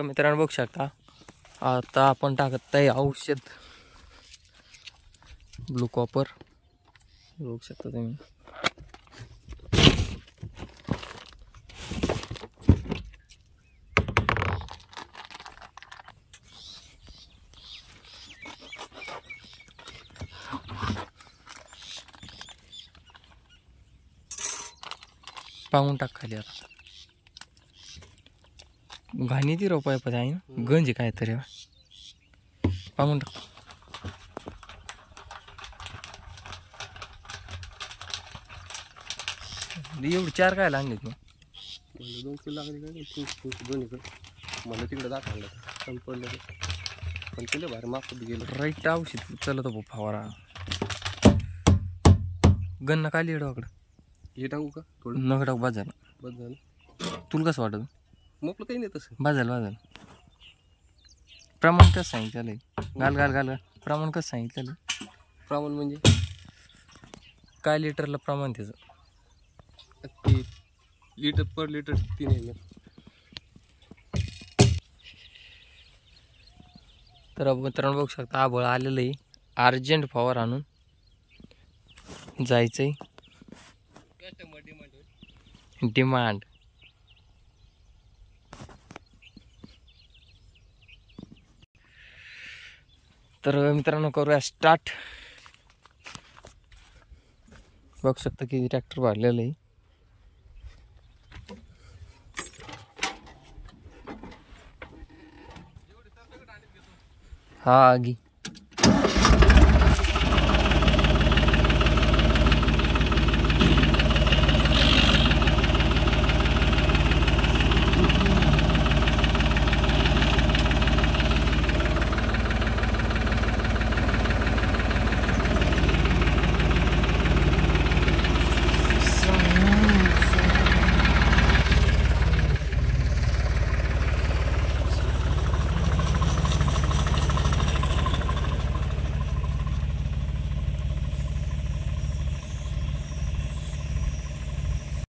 मित्रांनो बघू शकता आता आपण टाकत आहे औषध ब्लू कॉपर बघू शकता तुम्ही. पाहून टाक खाली आता घाणी ती रोपाय पण आहे ना गंज काय तरी पाहून टाक. एवढी 4 काय आणलीत मग 2 किलो लागले काय दोन्हीकडे मला तिकडे दाखवलं संपलं पण तुला भारी मागत गेलं राईट औषध चलत हो फवारा गन्न काली एवढं हे टाकू का थोडं नका टाकू बाद झालं बस झालं. तुला कसं वाटत मोकळं काही नाही तसं बाद झालं प्रमाण कसं सांगितलं घाल घाल घाल प्रमाण कसं सांगितलं प्रमाण म्हणजे काय लिटरला प्रमाण त्याचं ते लिटर पर लिटर 3 ml. तर मित्रांनो बघू शकता आबळ आलेलं आहे अर्जंट फवार आणून जायचंय डिमांड. तर मित्रांनो करूया स्टार्ट. बघू शकता किती ट्रॅक्टर भरलेलं आहे. हा आगी